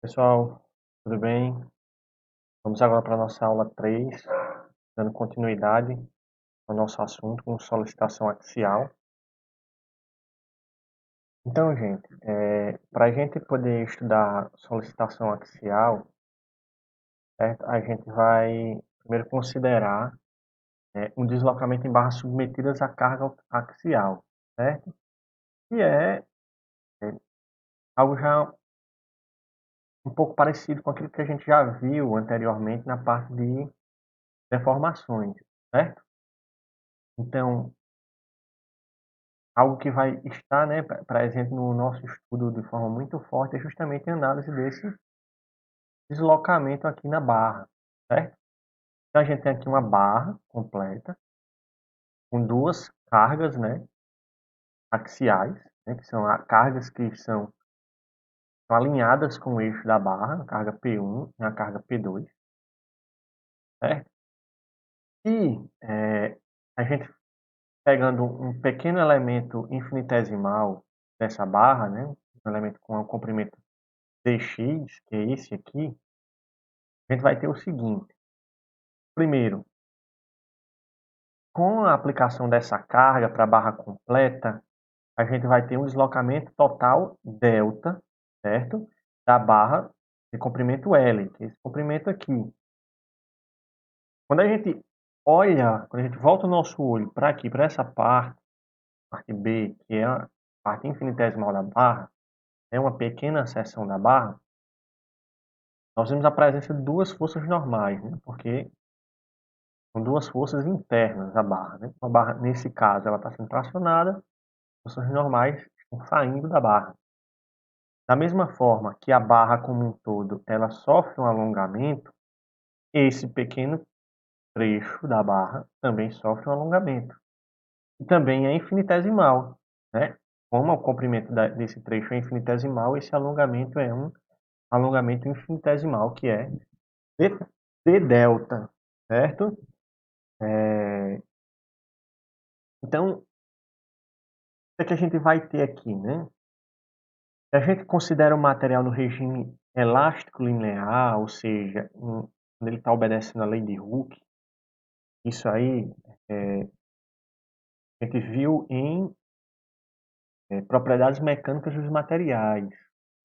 Pessoal, tudo bem? Vamos agora para a nossa aula 3, dando continuidade ao nosso assunto com solicitação axial. Então, gente, para a gente poder estudar solicitação axial, certo? A gente vai primeiro considerar um deslocamento em barras submetidas à carga axial, certo? Que é algo já um pouco parecido com aquilo que a gente já viu anteriormente na parte de deformações, certo? Então, algo que vai estar, né, presente no nosso estudo de forma muito forte é justamente a análise desse deslocamento aqui na barra, certo? Então a gente tem aqui uma barra completa com duas cargas, né, axiais, né, que são cargas que são alinhadas com o eixo da barra, a carga P1 e a carga P2, certo? E a gente pegando um pequeno elemento infinitesimal dessa barra, né, um elemento com um comprimento dx, que é esse aqui, a gente vai ter o seguinte. Primeiro, com a aplicação dessa carga para a barra completa, a gente vai ter um deslocamento total delta, certo? Da barra de comprimento L, que é esse comprimento aqui. Quando a gente olha, quando a gente volta o nosso olho para aqui, para essa parte B, que é a parte infinitesimal da barra, é uma pequena seção da barra, nós vemos a presença de duas forças normais, né? Porque são duas forças internas da barra, né? A barra, nesse caso, ela está sendo tracionada, forças normais estão saindo da barra. Da mesma forma que a barra como um todo, ela sofre um alongamento, esse pequeno trecho da barra também sofre um alongamento. E também é infinitesimal, né? Como o comprimento desse trecho é infinitesimal, esse alongamento é um alongamento infinitesimal, que é d delta, certo? Então, o que é que a gente vai ter aqui, né? Se a gente considera o material no regime elástico linear, ou seja, quando ele está obedecendo a lei de Hooke, isso aí a gente viu em propriedades mecânicas dos materiais,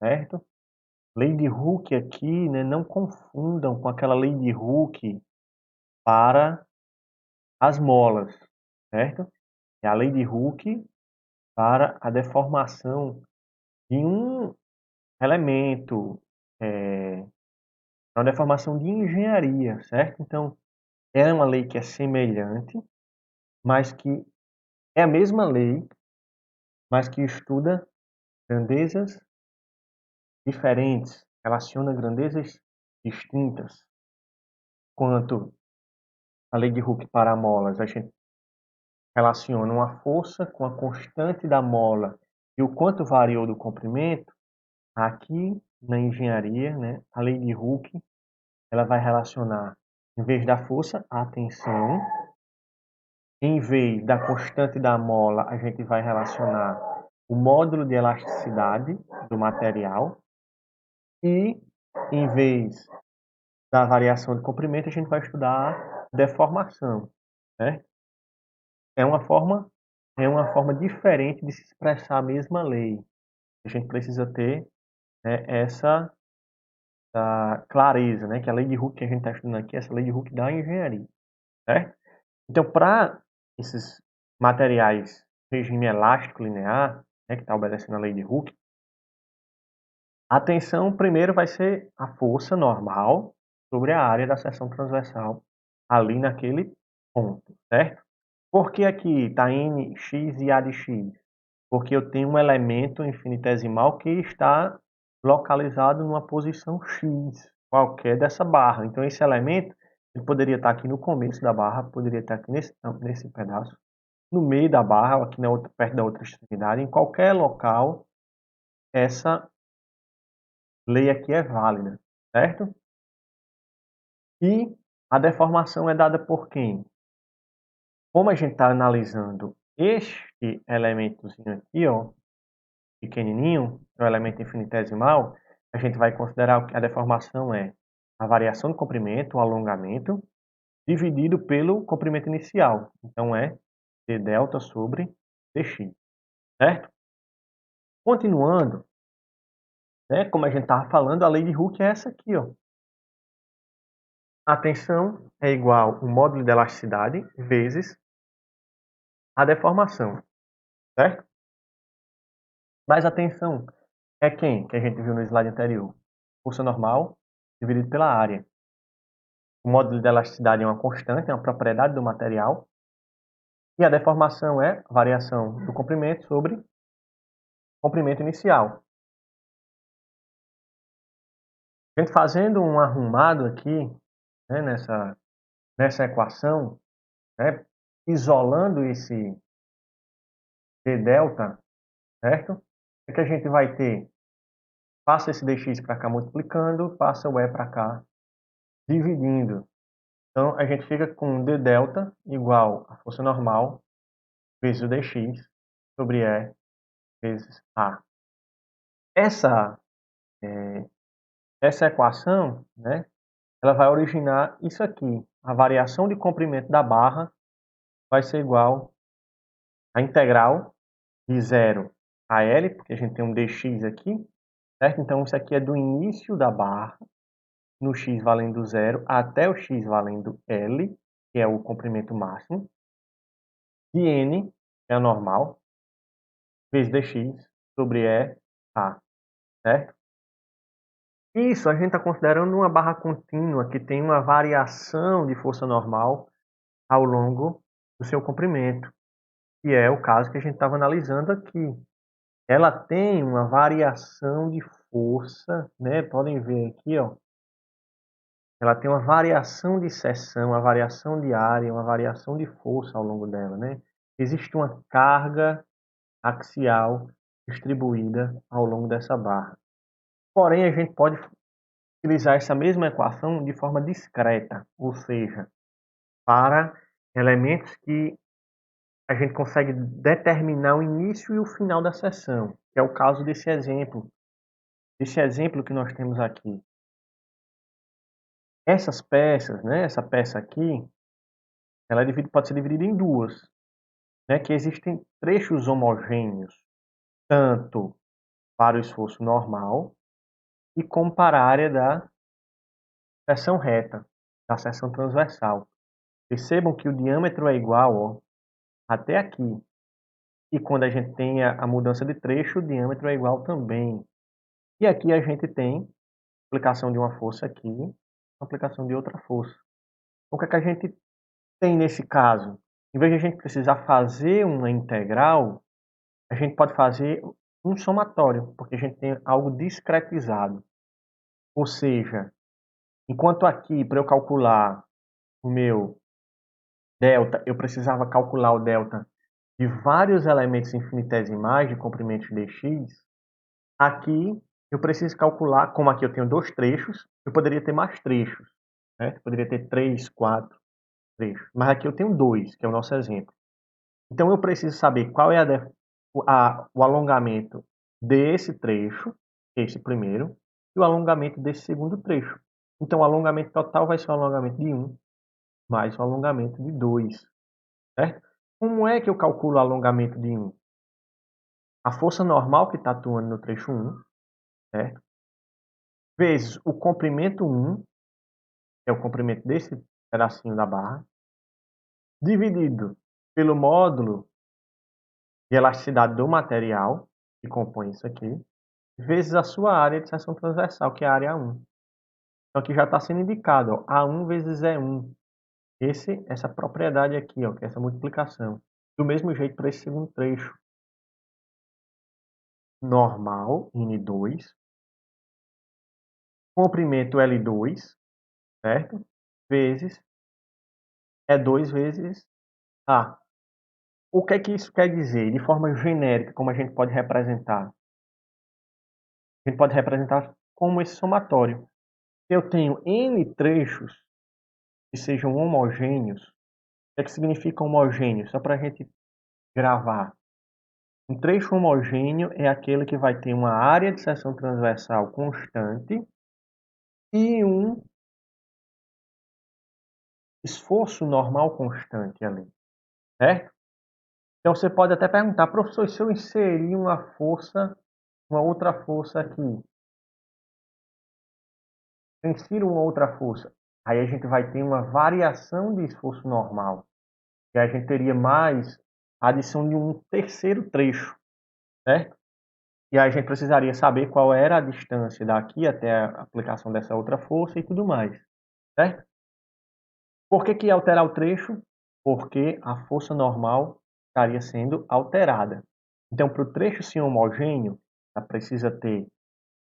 certo? Lei de Hooke aqui, né, não confundam com aquela lei de Hooke para as molas, certo? É a lei de Hooke para a deformação de um elemento, uma deformação de engenharia, certo? Então, é uma lei que é semelhante, mas que é a mesma lei, mas que estuda grandezas diferentes, relaciona grandezas distintas. Quanto a lei de Hooke para molas, a gente relaciona uma força com a constante da mola e o quanto variou do comprimento. Aqui na engenharia, né, a lei de Hooke, ela vai relacionar, em vez da força, a tensão. Em vez da constante da mola, a gente vai relacionar o módulo de elasticidade do material. E, em vez da variação de comprimento, a gente vai estudar a deformação, né? É uma forma, é uma forma diferente de se expressar a mesma lei. A gente precisa ter, né, essa clareza, né? Que a lei de Hooke que a gente está estudando aqui, essa lei de Hooke da engenharia, certo? Então, para esses materiais regime elástico linear, né, que está obedecendo a lei de Hooke, a tensão primeiro vai ser a força normal sobre a área da seção transversal ali naquele ponto, certo? Por que aqui está Nx e A de x? Porque eu tenho um elemento infinitesimal que está localizado numa posição x, qualquer dessa barra. Então esse elemento ele poderia estar aqui no começo da barra, poderia estar aqui nesse pedaço, no meio da barra, ou aqui na outra, perto da outra extremidade, em qualquer local, essa lei aqui é válida, certo? E a deformação é dada por quem? Como a gente está analisando este elementozinho aqui, ó, pequenininho, é um elemento infinitesimal, a gente vai considerar que a deformação é a variação do comprimento, o alongamento, dividido pelo comprimento inicial. Então, é d delta sobre dx, certo? Continuando, né, como a gente estava falando, a lei de Hooke é essa aqui, ó. A tensão é igual ao módulo de elasticidade vezes a deformação, certo? Mas a tensão é quem? Que a gente viu no slide anterior. Força normal dividido pela área. O módulo de elasticidade é uma constante, é uma propriedade do material. E a deformação é a variação do comprimento sobre comprimento inicial. A gente fazendo um arrumado aqui, né, nessa equação, né, isolando esse d delta, certo? O que a gente vai ter? Passa esse dx para cá multiplicando, passa o e para cá dividindo. Então, a gente fica com d delta igual a força normal vezes o dx sobre e vezes a. Essa equação, né, ela vai originar isso aqui. A variação de comprimento da barra vai ser igual à integral de 0 a L, porque a gente tem um dx aqui, certo? Então, isso aqui é do início da barra, no x valendo 0, até o x valendo L, que é o comprimento máximo, de N, que é a normal, vezes dx sobre E a, certo? Isso, a gente está considerando uma barra contínua que tem uma variação de força normal ao longo do seu comprimento, que é o caso que a gente estava analisando aqui. Ela tem uma variação de força, né? Podem ver aqui, ó. Ela tem uma variação de seção, uma variação de área, uma variação de força ao longo dela, né? Existe uma carga axial distribuída ao longo dessa barra. Porém, a gente pode utilizar essa mesma equação de forma discreta, ou seja, para elementos que a gente consegue determinar o início e o final da seção, que é o caso desse exemplo que nós temos aqui. Essas peças, né, essa peça aqui, ela pode ser dividida em duas, né, que existem trechos homogêneos, tanto para o esforço normal e como para a área da seção reta, da seção transversal. Percebam que o diâmetro é igual, ó, até aqui. E quando a gente tem a mudança de trecho, o diâmetro é igual também. E aqui a gente tem aplicação de uma força aqui, aplicação de outra força. O que é que a gente tem nesse caso? Em vez de a gente precisar fazer uma integral, a gente pode fazer um somatório, porque a gente tem algo discretizado. Ou seja, enquanto aqui, para eu calcular o meu delta, eu precisava calcular o delta de vários elementos infinitesimais de comprimentos dx, aqui eu preciso calcular, como aqui eu tenho dois trechos, eu poderia ter mais trechos, né? Eu poderia ter 3, 4 trechos, mas aqui eu tenho dois, que é o nosso exemplo. Então eu preciso saber qual é o alongamento desse trecho, esse primeiro, e o alongamento desse segundo trecho. Então o alongamento total vai ser o alongamento de 1 mais o alongamento de 2, certo? Como é que eu calculo o alongamento de 1? A força normal que está atuando no trecho 1, certo? Vezes o comprimento 1, que é o comprimento desse pedacinho da barra, dividido pelo módulo de elasticidade do material, que compõe isso aqui, vezes a sua área de seção transversal, que é a área A1. Então aqui já está sendo indicado, ó, A1 vezes E1. Essa propriedade aqui, ó, que é essa multiplicação. Do mesmo jeito para esse segundo trecho. Normal, N2, comprimento L2, certo? Vezes E2 vezes A. O que é que isso quer dizer? De forma genérica, como a gente pode representar? A gente pode representar como esse somatório. Eu tenho N trechos que sejam homogêneos. O que é que significa homogêneo? Só para a gente gravar. Um trecho homogêneo é aquele que vai ter uma área de seção transversal constante e um esforço normal constante ali, certo? Então você pode até perguntar, professor, se eu inserir uma força, uma outra força aqui, eu insiro uma outra força, aí a gente vai ter uma variação de esforço normal, e a gente teria mais a adição de um terceiro trecho, certo? E aí a gente precisaria saber qual era a distância daqui até a aplicação dessa outra força e tudo mais, certo? Por que que alterar o trecho? Porque a força normal estaria sendo alterada. Então, para o trecho ser homogêneo, ela precisa ter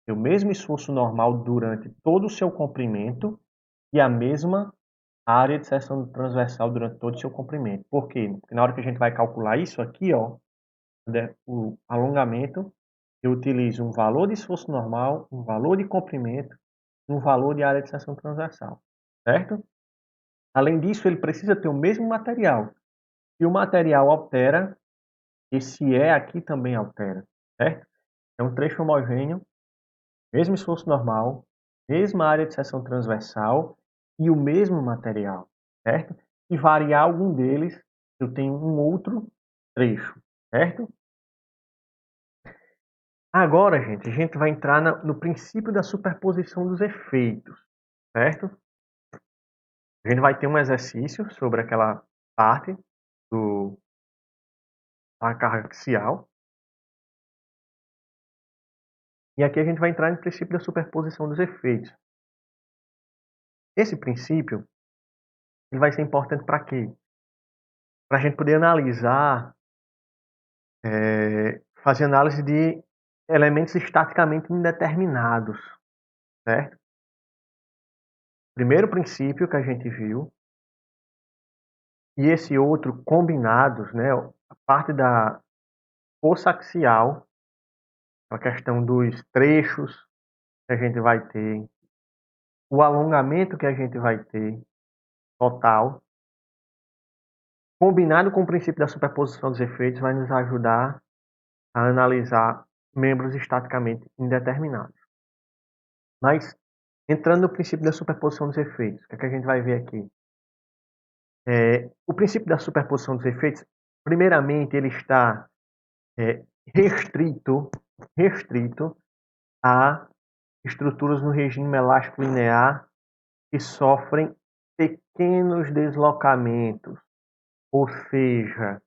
o mesmo esforço normal durante todo o seu comprimento e a mesma área de seção transversal durante todo o seu comprimento. Por quê? Porque na hora que a gente vai calcular isso aqui, ó, o alongamento, eu utilizo um valor de esforço normal, um valor de comprimento, um valor de área de seção transversal, certo? Além disso, ele precisa ter o mesmo material. Se o material altera, esse E aqui também altera, certo? É um trecho homogêneo, mesmo esforço normal, mesma área de seção transversal e o mesmo material, certo? Se variar algum deles, eu tenho um outro trecho, certo? Agora, gente, a gente vai entrar no princípio da superposição dos efeitos, certo? A gente vai ter um exercício sobre aquela parte da carga axial. E aqui a gente vai entrar no princípio da superposição dos efeitos. Esse princípio ele vai ser importante para quê? Para a gente poder analisar, fazer análise de elementos estaticamente indeterminados, certo? Primeiro princípio que a gente viu, e esse outro combinados, né? A parte da força axial, a questão dos trechos que a gente vai ter, o alongamento que a gente vai ter total, combinado com o princípio da superposição dos efeitos, vai nos ajudar a analisar membros estaticamente indeterminados. Mas, entrando no princípio da superposição dos efeitos, o que é que a gente vai ver aqui? O princípio da superposição dos efeitos, primeiramente, ele está é, restrito, restrito a estruturas no regime elástico linear que sofrem pequenos deslocamentos, ou seja,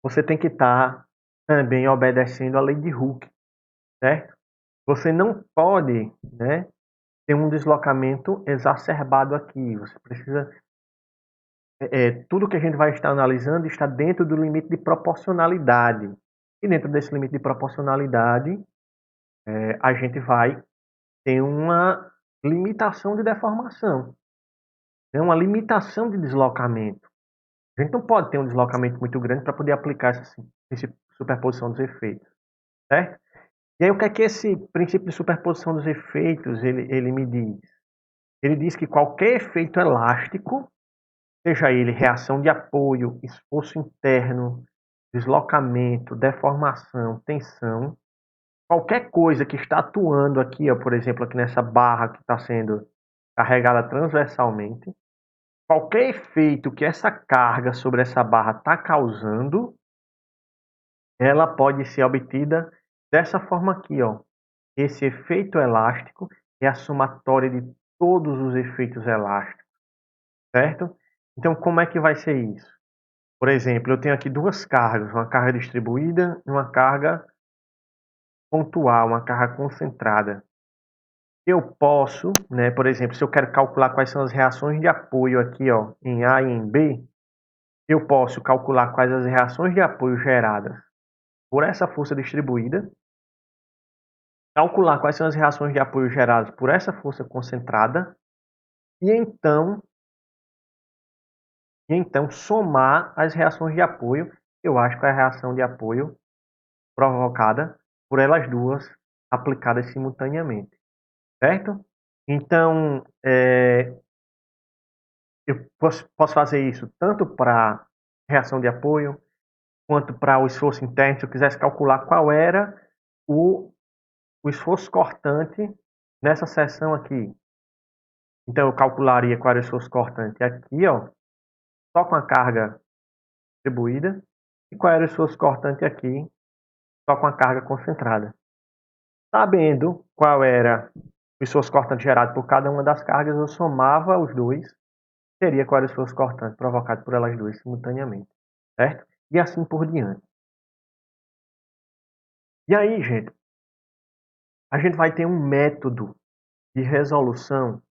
você tem que estar também obedecendo a lei de Hooke, certo? Você não pode, né, ter um deslocamento exacerbado aqui. Você precisa, tudo que a gente vai estar analisando está dentro do limite de proporcionalidade. E dentro desse limite de proporcionalidade, a gente vai ter uma limitação de deformação, né, uma limitação de deslocamento. A gente não pode ter um deslocamento muito grande para poder aplicar essa superposição dos efeitos, certo? E aí o que é que esse princípio de superposição dos efeitos ele me diz? Ele diz que qualquer efeito elástico, seja ele reação de apoio, esforço interno, deslocamento, deformação, tensão, qualquer coisa que está atuando aqui, ó, por exemplo, aqui nessa barra que está sendo carregada transversalmente, qualquer efeito que essa carga sobre essa barra está causando, ela pode ser obtida dessa forma aqui, ó. Esse efeito elástico é a somatória de todos os efeitos elásticos, certo? Então, como é que vai ser isso? Por exemplo, eu tenho aqui duas cargas, uma carga distribuída e uma carga pontual, uma carga concentrada. Eu posso, né, por exemplo, se eu quero calcular quais são as reações de apoio aqui, ó, em A e em B, eu posso calcular quais as reações de apoio geradas por essa força distribuída, calcular quais são as reações de apoio geradas por essa força concentrada e então somar as reações de apoio. Eu acho que é a reação de apoio provocada por elas duas aplicadas simultaneamente, certo? Então, eu posso fazer isso tanto para reação de apoio, quanto para o esforço interno, se eu quisesse calcular qual era o esforço cortante nessa seção aqui. Então, eu calcularia qual era o esforço cortante aqui, ó, só com a carga distribuída, e qual era o esforço cortante aqui, só com a carga concentrada. Sabendo qual era o esforço cortante gerado por cada uma das cargas, eu somava os dois, teria qual era o esforço cortante provocado por elas duas simultaneamente, certo? E assim por diante. E aí, gente, a gente vai ter um método de resolução,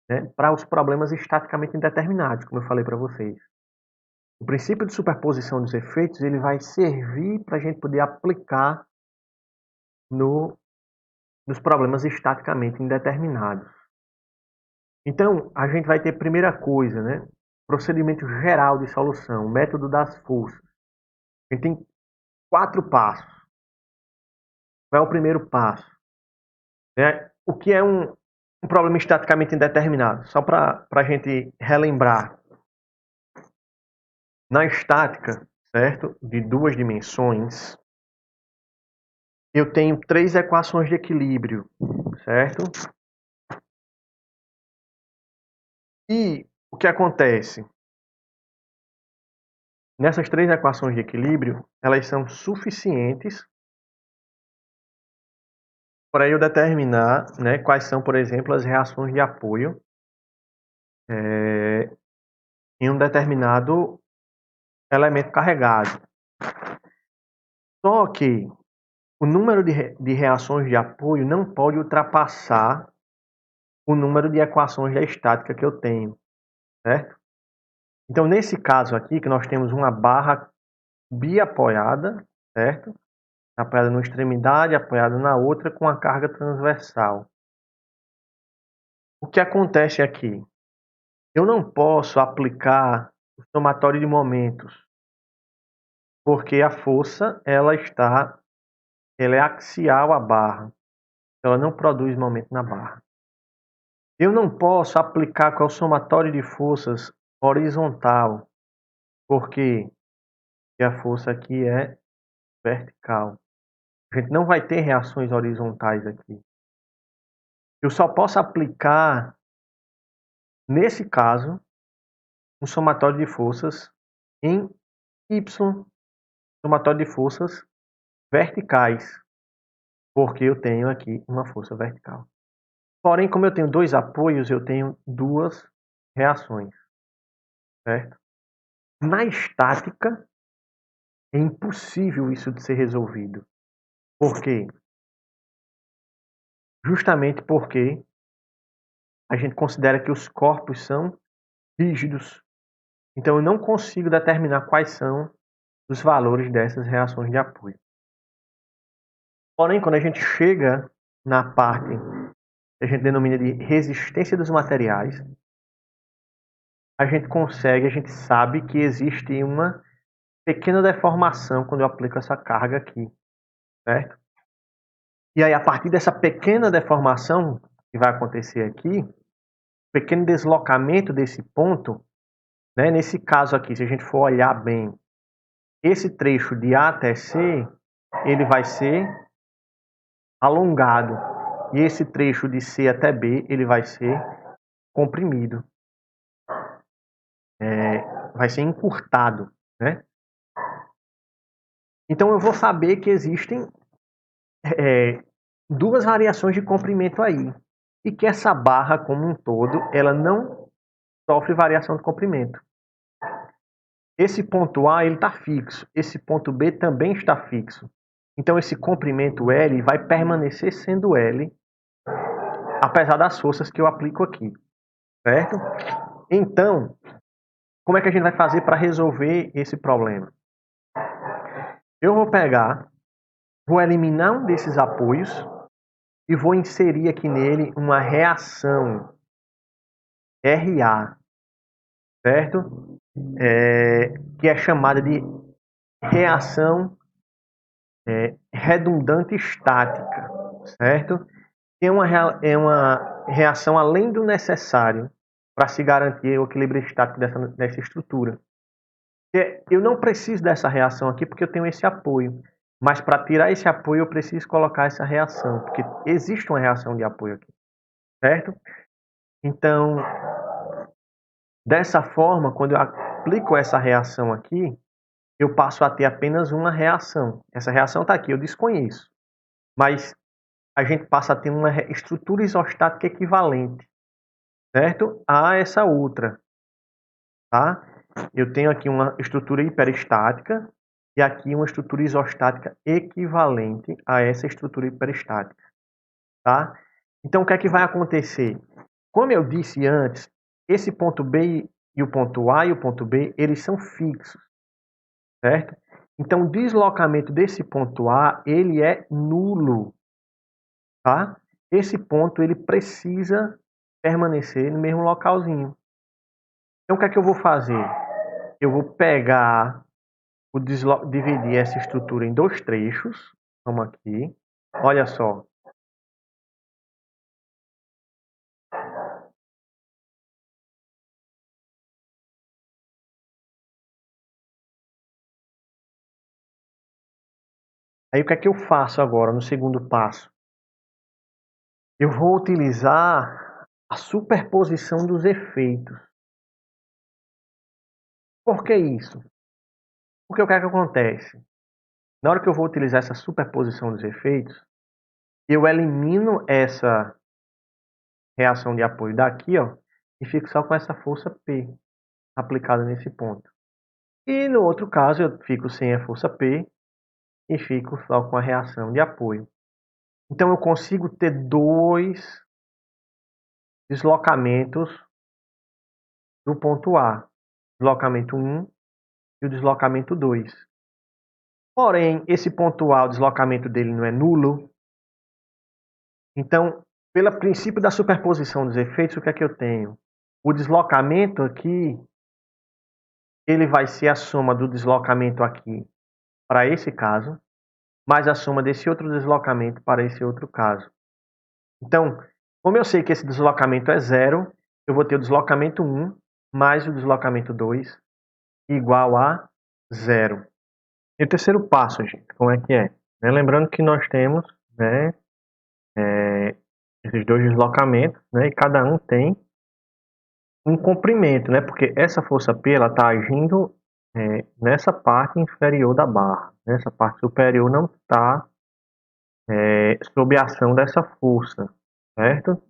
né, para os problemas estaticamente indeterminados, como eu falei para vocês. O princípio de superposição dos efeitos ele vai servir para a gente poder aplicar nos problemas estaticamente indeterminados. Então, a gente vai ter primeira coisa, né, procedimento geral de solução, o método das forças. A gente tem 4 passos. Qual é o primeiro passo? O que é um problema estaticamente indeterminado? Só para a gente relembrar. Na estática, certo? De 2 dimensões, eu tenho 3 equações de equilíbrio, certo? E o que acontece? Nessas 3 equações de equilíbrio, elas são suficientes para eu determinar, né, quais são, por exemplo, as reações de apoio em um determinado elemento carregado. Só que o número de reações de apoio não pode ultrapassar o número de equações da estática que eu tenho, certo? Então, nesse caso aqui, que nós temos uma barra biapoiada, certo? Apoiada numa extremidade, apoiada na outra, com a carga transversal. O que acontece aqui? Eu não posso aplicar o somatório de momentos, porque a força ela é axial à barra, ela não produz momento na barra. Eu não posso aplicar com o somatório de forças horizontal, porque a força aqui é vertical. A gente não vai ter reações horizontais aqui. Eu só posso aplicar, nesse caso, um somatório de forças em Y, somatório de forças verticais, porque eu tenho aqui uma força vertical. Porém, como eu tenho 2 apoios, eu tenho 2 reações, certo? Na estática, é impossível isso de ser resolvido. Por quê? Justamente porque a gente considera que os corpos são rígidos. Então, eu não consigo determinar quais são os valores dessas reações de apoio. Porém, quando a gente chega na parte que a gente denomina de resistência dos materiais, a gente sabe que existe uma pequena deformação quando eu aplico essa carga aqui, certo? E aí, a partir dessa pequena deformação que vai acontecer aqui, pequeno deslocamento desse ponto, né? Nesse caso aqui, se a gente for olhar bem, esse trecho de A até C, ele vai ser alongado. E esse trecho de C até B, ele vai ser comprimido. Vai ser encurtado, né? Então eu vou saber que existem 2 variações de comprimento aí. E que essa barra como um todo, ela não sofre variação de comprimento. Esse ponto A está fixo, esse ponto B também está fixo. Então esse comprimento L vai permanecer sendo L, apesar das forças que eu aplico aqui, certo? Então, como é que a gente vai fazer para resolver esse problema? Eu vou eliminar um desses apoios e vou inserir aqui nele uma reação RA, certo? Que é chamada de reação redundante estática, certo? É uma reação além do necessário para se garantir o equilíbrio estático dessa estrutura. Eu não preciso dessa reação aqui porque eu tenho esse apoio. Mas para tirar esse apoio eu preciso colocar essa reação, porque existe uma reação de apoio aqui, certo? Então, dessa forma, quando eu aplico essa reação aqui, eu passo a ter apenas uma reação. Essa reação está aqui, eu desconheço. Mas a gente passa a ter uma estrutura isostática equivalente, certo? A essa outra, tá? Eu tenho aqui uma estrutura hiperestática e aqui uma estrutura isostática equivalente a essa estrutura hiperestática, tá? Então, o que é que vai acontecer? Como eu disse antes, esse ponto B e o ponto A e o ponto B, eles são fixos, certo? Então, o deslocamento desse ponto A, ele é nulo, tá? Esse ponto, ele precisa permanecer no mesmo localzinho. Então, o que é que eu vou fazer? Eu vou pegar, dividir essa estrutura em dois trechos, como aqui. Olha só. Aí, o que é que eu faço agora, no segundo passo? Eu vou utilizar a superposição dos efeitos. Por que isso? Porque o que é que acontece? Na hora que eu vou utilizar essa superposição dos efeitos, eu elimino essa reação de apoio daqui, ó, e fico só com essa força P aplicada nesse ponto. E no outro caso, eu fico sem a força P e fico só com a reação de apoio. Então eu consigo ter dois deslocamentos do ponto A. Deslocamento 1 e o deslocamento 2. Porém, esse ponto A, o deslocamento dele não é nulo. Então, pelo princípio da superposição dos efeitos, o que é que eu tenho? O deslocamento aqui, ele vai ser a soma do deslocamento aqui para esse caso, mais a soma desse outro deslocamento para esse outro caso. Então, como eu sei que esse deslocamento é zero, eu vou ter o deslocamento 1 mais o deslocamento 2 igual a zero. E o terceiro passo, gente, como é que é? Lembrando que nós temos, né, esses dois deslocamentos, né, e cada um tem um comprimento, né, porque essa força P está agindo nessa parte inferior da barra. Nessa parte superior não está sob a ação dessa força, certo?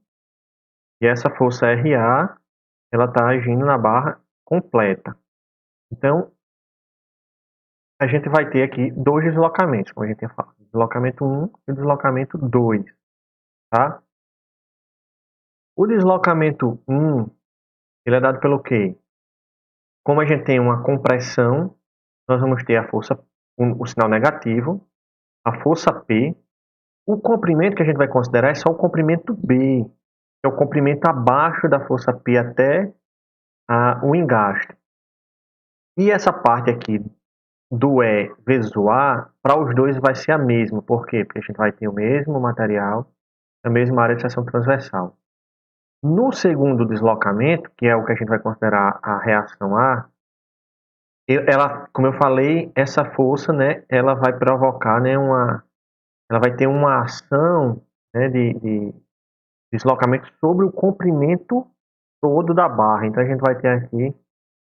E essa força RA, ela está agindo na barra completa. Então, a gente vai ter aqui dois deslocamentos, como a gente tinha falado. Deslocamento 1 e deslocamento 2, tá? O deslocamento 1, ele é dado pelo quê? Como a gente tem uma compressão, nós vamos ter a força, o sinal negativo, a força P. O comprimento que a gente vai considerar é só o comprimento B, que é o comprimento abaixo da força P até o engaste. E essa parte aqui do E vezes o A, para os dois vai ser a mesma. Por quê? Porque a gente vai ter o mesmo material, a mesma área de seção transversal. No segundo deslocamento, que é o que a gente vai considerar a reação A, ela, como eu falei, essa força, né, ela vai provocar, né, ela vai ter uma ação, né, de deslocamento sobre o comprimento todo da barra. Então a gente vai ter aqui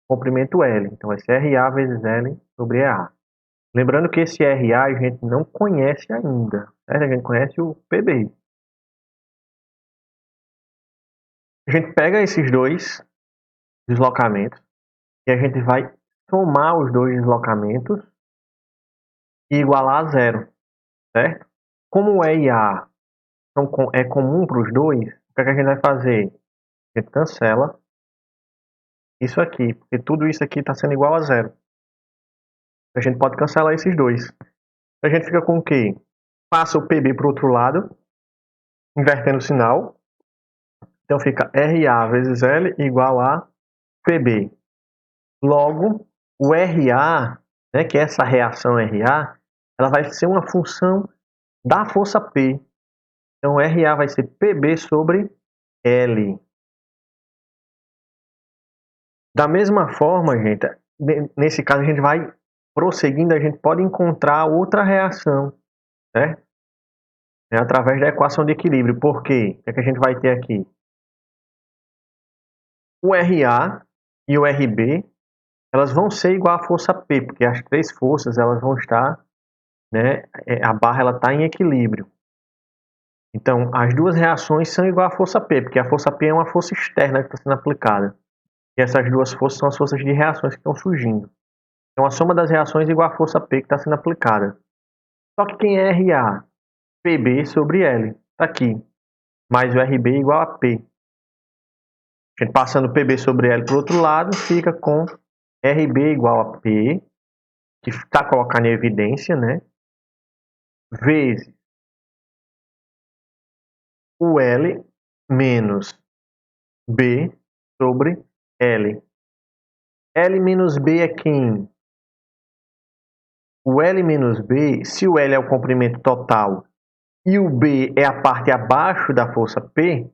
comprimento L. Então vai ser RA vezes L sobre EA. Lembrando que esse RA a gente não conhece ainda, certo? A gente conhece o PB. A gente pega esses dois deslocamentos e a gente vai somar os dois deslocamentos e igualar a zero, certo? Como E e A é comum para os dois, o que é que a gente vai fazer? A gente cancela isso aqui, porque tudo isso aqui está sendo igual a zero. A gente pode cancelar esses dois. A gente fica com o quê? Passa o PB para o outro lado, invertendo o sinal. Então fica RA vezes L igual a PB. Logo, o RA, né, que é essa reação RA, ela vai ser uma função da força P. Então RA vai ser PB sobre L. Da mesma forma, gente, nesse caso a gente vai prosseguindo, a gente pode encontrar outra reação, certo? Através da equação de equilíbrio. Por quê? O que é que a gente vai ter aqui? O RA e o RB, elas vão ser igual à força P, porque as três forças elas vão estar, né, a barra ela está em equilíbrio. Então, as duas reações são igual à força P, porque a força P é uma força externa que está sendo aplicada. E essas duas forças são as forças de reações que estão surgindo. Então, a soma das reações é igual à força P que está sendo aplicada. Só que quem é RA? PB sobre L. Está aqui. Mais o RB igual a P. A gente passando PB sobre L para o outro lado, fica com RB igual a P, que está colocado em evidência, né? Vezes o L menos B sobre L. L menos B é quem? O L menos B, se o L é o comprimento total e o B é a parte abaixo da força P,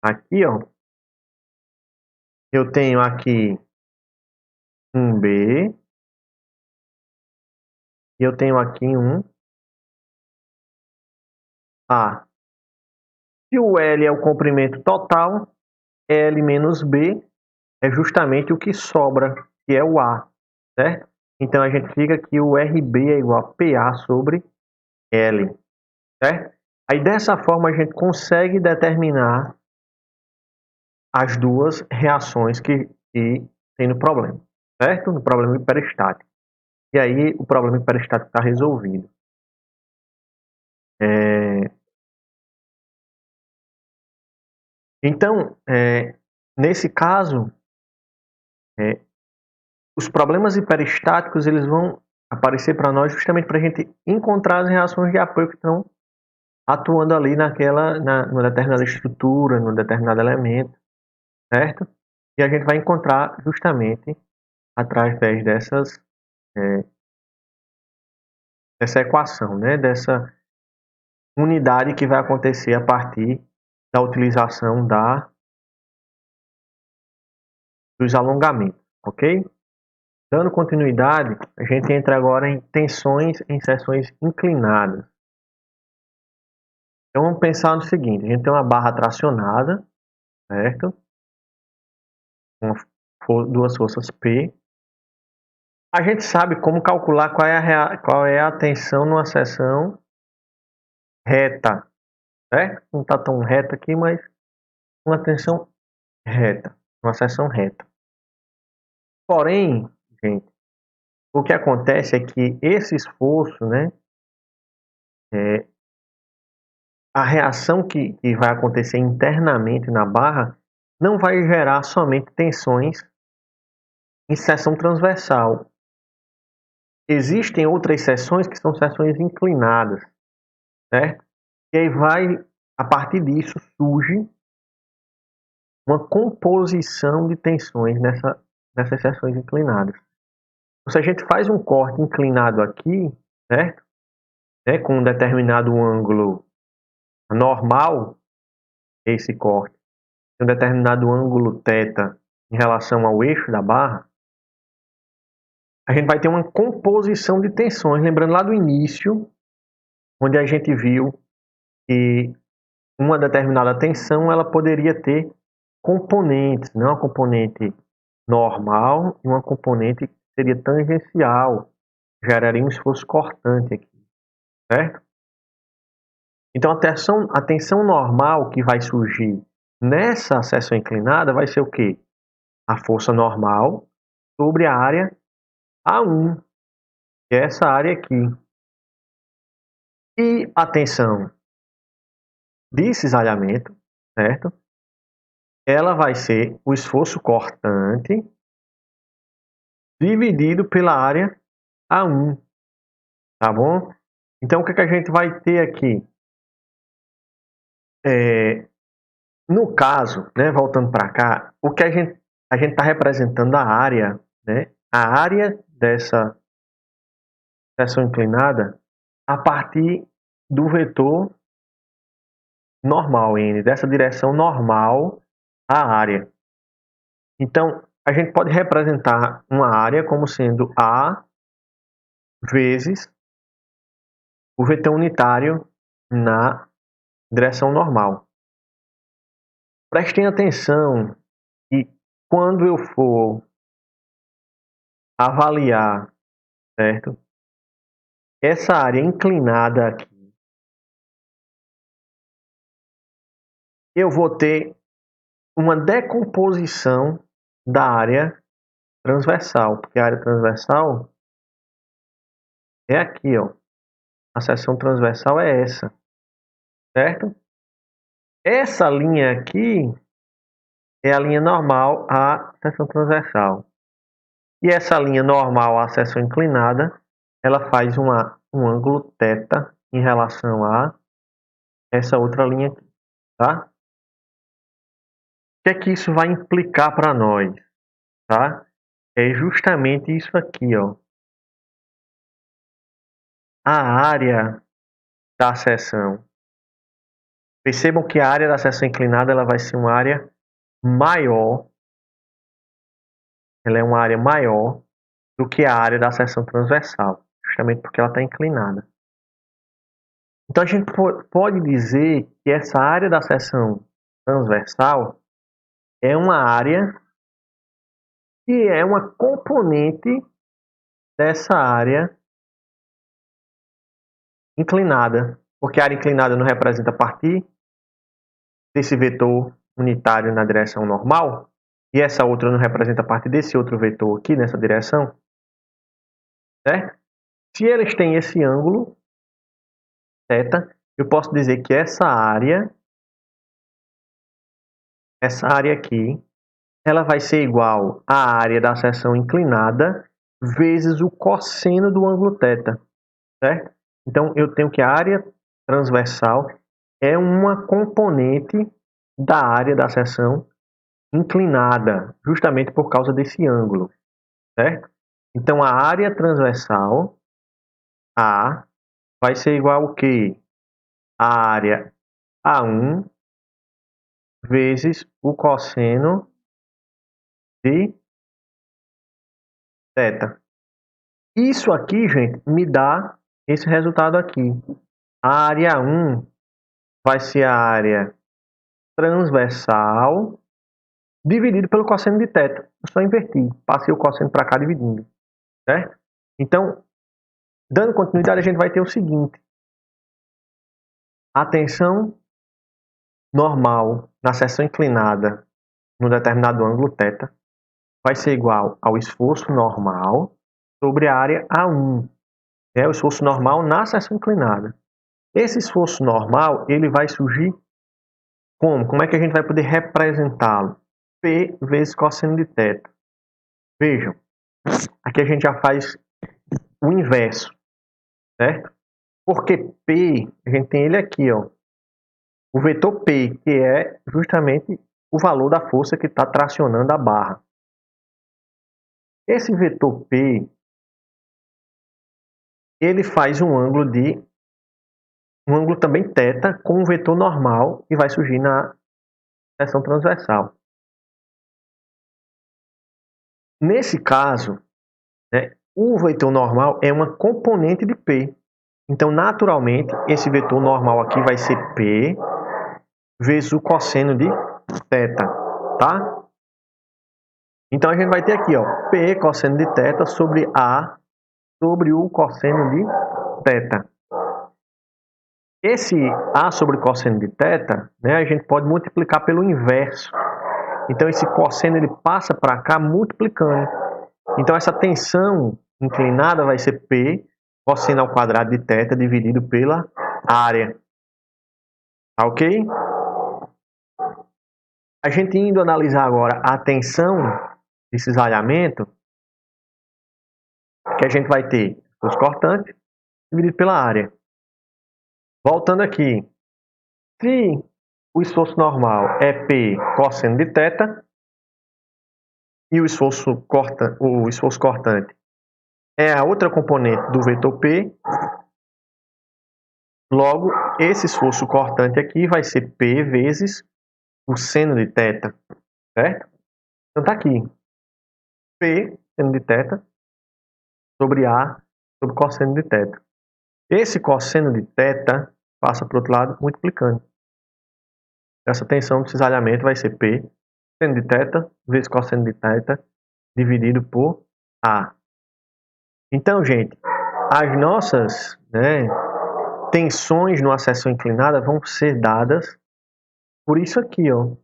aqui, ó, eu tenho aqui um B e eu tenho aqui um A. Se o L é o comprimento total, L menos B é justamente o que sobra, que é o A, certo? Então a gente fica que o RB é igual a PA sobre L, certo? Aí dessa forma a gente consegue determinar as duas reações que tem no problema, certo? No problema hiperestático. E aí o problema hiperestático está resolvido. Então, nesse caso, os problemas hiperestáticos eles vão aparecer para nós justamente para a gente encontrar as reações de apoio que estão atuando ali numa determinada estrutura, num determinado elemento, certo? E a gente vai encontrar justamente através dessa equação, né? Dessa unidade que vai acontecer a partir da utilização dos alongamentos, ok? Dando continuidade, a gente entra agora em tensões em seções inclinadas. Então vamos pensar no seguinte, a gente tem uma barra tracionada, certo? Duas forças P. A gente sabe como calcular qual é a tensão numa seção reta, certo? Não está tão reta aqui, mas uma tensão reta, uma seção reta. Porém, gente, o que acontece é que esse esforço, né, a reação que vai acontecer internamente na barra não vai gerar somente tensões em seção transversal. Existem outras seções que são seções inclinadas, certo? E aí a partir disso surge uma composição de tensões nessas seções inclinadas. Então, se a gente faz um corte inclinado aqui, certo? Com um determinado ângulo normal, esse corte, um determinado ângulo θ em relação ao eixo da barra, a gente vai ter uma composição de tensões, lembrando lá do início, onde a gente viu que uma determinada tensão ela poderia ter componentes, não uma componente normal e uma componente que seria tangencial, geraria um esforço cortante aqui, certo? Então a tensão normal que vai surgir nessa seção inclinada vai ser o quê? A força normal sobre a área A1, que é essa área aqui. E a tensão de cisalhamento, certo? Ela vai ser o esforço cortante dividido pela área A1, tá bom? Então, o que a gente vai ter aqui? No caso, né, voltando para cá, o que a gente está representando a área, né? A área dessa seção inclinada a partir do vetor normal, n, dessa direção normal à área. Então, a gente pode representar uma área como sendo A vezes o vetor unitário na direção normal. Prestem atenção que quando eu for avaliar, certo, essa área inclinada aqui, eu vou ter uma decomposição da área transversal, porque a área transversal é aqui, ó. A seção transversal é essa, certo? Essa linha aqui é a linha normal à seção transversal. E essa linha normal à seção inclinada, ela faz um ângulo θ em relação a essa outra linha aqui, tá? O que é que isso vai implicar para nós, tá? É justamente isso aqui, ó. A área da seção. Percebam que a área da seção inclinada ela vai ser uma área maior. Ela é uma área maior do que a área da seção transversal, justamente porque ela está inclinada. Então a gente pode dizer que essa área da seção transversal é uma área que é uma componente dessa área inclinada, porque a área inclinada não representa partir desse vetor unitário na direção normal, e essa outra não representa parte desse outro vetor aqui nessa direção, certo? Se eles têm esse ângulo θ, eu posso dizer que essa área aqui, ela vai ser igual à área da seção inclinada vezes o cosseno do ângulo θ, certo? Então eu tenho que a área transversal é uma componente da área da seção inclinada, justamente por causa desse ângulo, certo? Então a área transversal A vai ser igual ao quê? A área A1 vezes o cosseno de θ. Isso aqui, gente, me dá esse resultado aqui. A área 1 vai ser a área transversal dividido pelo cosseno de θ. Eu só inverti, passei o cosseno para cá dividindo, certo? Então, dando continuidade, a gente vai ter o seguinte. A tensão normal na seção inclinada num determinado ângulo θ vai ser igual ao esforço normal sobre a área A1. É o esforço normal na seção inclinada. Esse esforço normal ele vai surgir como? Como é que a gente vai poder representá-lo? P vezes cosseno de θ. Vejam, aqui a gente já faz o inverso, certo? Porque P, a gente tem ele aqui, ó. O vetor P, que é justamente o valor da força que está tracionando a barra. Esse vetor P, ele faz um ângulo também θ com um vetor normal que vai surgir na seção transversal. Nesse caso, né, o vetor normal é uma componente de P. Então, naturalmente, esse vetor normal aqui vai ser P vezes o cosseno de θ, tá? Então, a gente vai ter aqui, ó, P cosseno de θ sobre A sobre o cosseno de θ. Esse A sobre cosseno de θ, né, a gente pode multiplicar pelo inverso. Então, esse cosseno ele passa para cá multiplicando. Então, essa tensão inclinada vai ser P cosseno ao quadrado de θ dividido pela área. Tá ok? A gente indo analisar agora a tensão de cisalhamento, que a gente vai ter os cortantes dividido pela área. Voltando aqui, se o esforço normal é P cosseno de θ e o esforço cortante é a outra componente do vetor P, logo esse esforço cortante aqui vai ser P vezes o seno de θ, certo? Então tá aqui. P, seno de θ, sobre A, sobre cosseno de θ. Esse cosseno de θ passa para o outro lado multiplicando. Essa tensão de cisalhamento vai ser P, seno de θ, vezes cosseno de θ, dividido por A. Então, gente, as nossas tensões numa seção inclinada vão ser dadas por isso aqui, ó.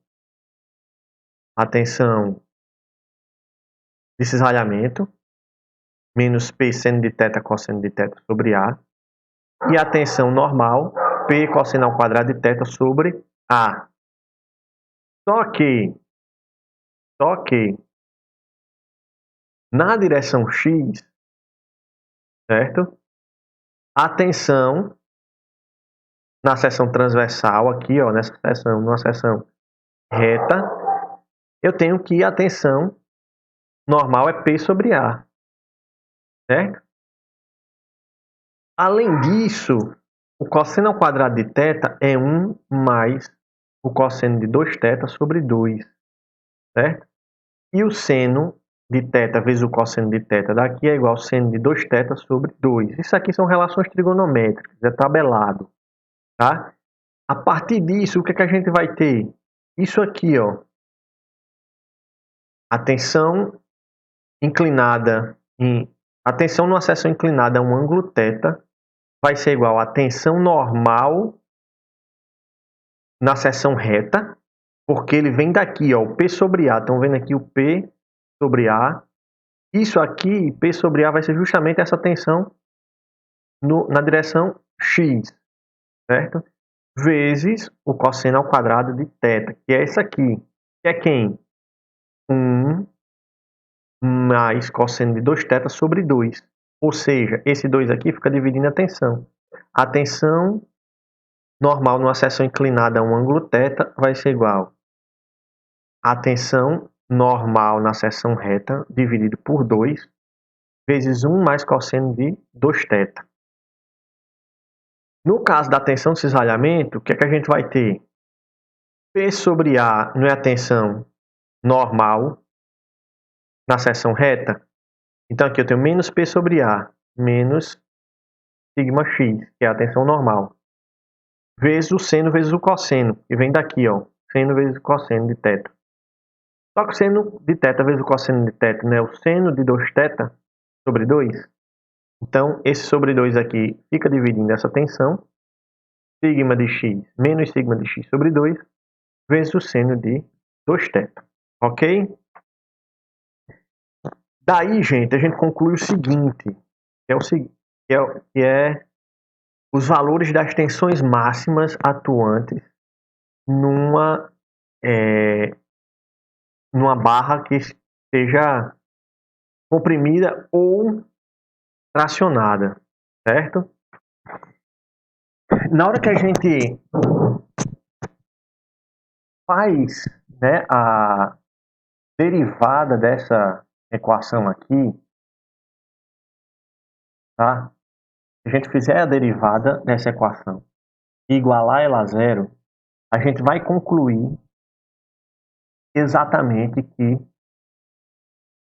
A tensão de cisalhamento, menos P seno de θ cosseno de θ sobre A. E a tensão normal, P cosseno ao quadrado de θ sobre A. Só que na direção X, certo? A tensão na seção transversal aqui, ó, nessa seção, numa seção reta, eu tenho que a tensão normal é P sobre A, certo? Além disso, o cosseno ao quadrado de θ é 1 mais o cosseno de 2θ sobre 2, certo? E o seno de θ vezes o cosseno de θ daqui é igual ao seno de 2θ sobre 2. Isso aqui são relações trigonométricas, é tabelado, tá? A partir disso, o que é que a gente vai ter? Isso aqui, ó. A tensão inclinada a tensão numa seção inclinada a um ângulo θ vai ser igual à tensão normal na seção reta, porque ele vem daqui, ó, o P sobre A. Estão vendo aqui o P sobre A. Isso aqui, P sobre A, vai ser justamente essa tensão na direção X, certo? Vezes o cosseno ao quadrado de θ, que é esse aqui. Que é quem? 1 mais cosseno de 2θ sobre 2. Ou seja, esse 2 aqui fica dividindo a tensão. A tensão normal numa seção inclinada a um ângulo θ vai ser igual a tensão normal na seção reta dividido por 2 vezes 1 mais cosseno de 2θ. No caso da tensão de cisalhamento, o que é que a gente vai ter? P sobre A não é a tensão normal na seção reta? Então aqui eu tenho menos P sobre A, menos sigma x, que é a tensão normal, vezes o seno vezes o cosseno, que vem daqui, ó, seno vezes o cosseno de θ. Só que o seno de θ vezes o cosseno de θ, né, o seno de 2θ sobre 2. Então, esse sobre 2 aqui fica dividindo essa tensão, sigma de x menos sigma de x sobre 2, vezes o seno de 2θ. Ok? Daí, gente, a gente conclui o seguinte, que é os valores das tensões máximas atuantes numa barra que esteja comprimida ou tracionada, certo? Na hora que a gente faz, né, a derivada dessa equação aqui, tá? Se a gente fizer a derivada dessa equação e igualar ela a zero, a gente vai concluir exatamente que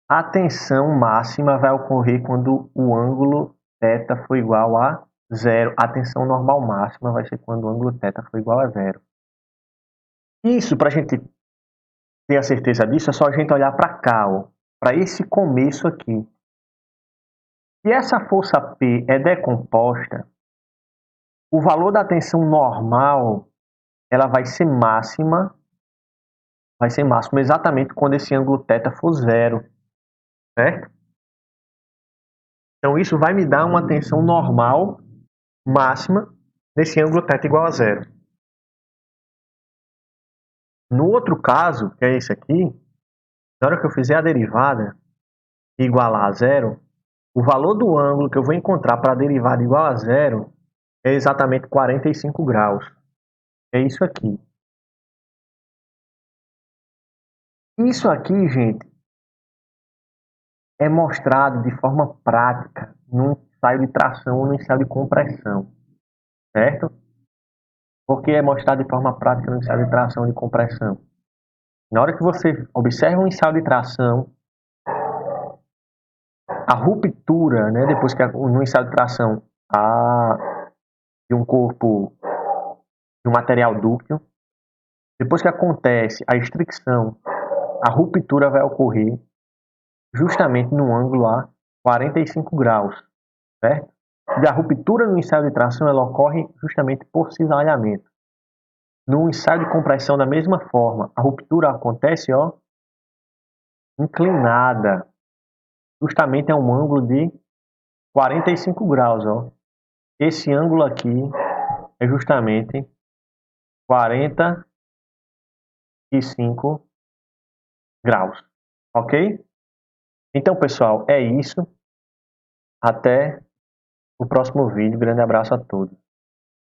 a tensão máxima vai ocorrer quando o ângulo θ for igual a zero. A tensão normal máxima vai ser quando o ângulo θ for igual a zero. Isso, para a gente ter a certeza disso, é só a gente olhar para cá, para esse começo aqui. Se essa força P é decomposta, o valor da tensão normal ela vai ser máxima exatamente quando esse ângulo θ for zero, certo? Então isso vai me dar uma tensão normal máxima nesse ângulo θ igual a zero. No outro caso, que é esse aqui, na hora que eu fizer a derivada e igualar a zero, o valor do ângulo que eu vou encontrar para a derivada igual a zero é exatamente 45 graus. É isso aqui. Isso aqui, gente, é mostrado de forma prática no ensaio de tração ou no ensaio de compressão, certo? Por que é mostrado de forma prática no ensaio de tração e de compressão? Na hora que você observa um ensaio de tração, a ruptura, né, depois que no estado de tração de um corpo, de um material dúctil, depois que acontece a estricção, a ruptura vai ocorrer justamente no ângulo a 45 graus, certo? E a ruptura no ensaio de tração ela ocorre justamente por cisalhamento. No ensaio de compressão, da mesma forma, a ruptura acontece inclinada, justamente a um ângulo de 45 graus. Esse ângulo aqui é justamente 45 graus, ok? Então, pessoal, é isso. Até o próximo vídeo. Grande abraço a todos.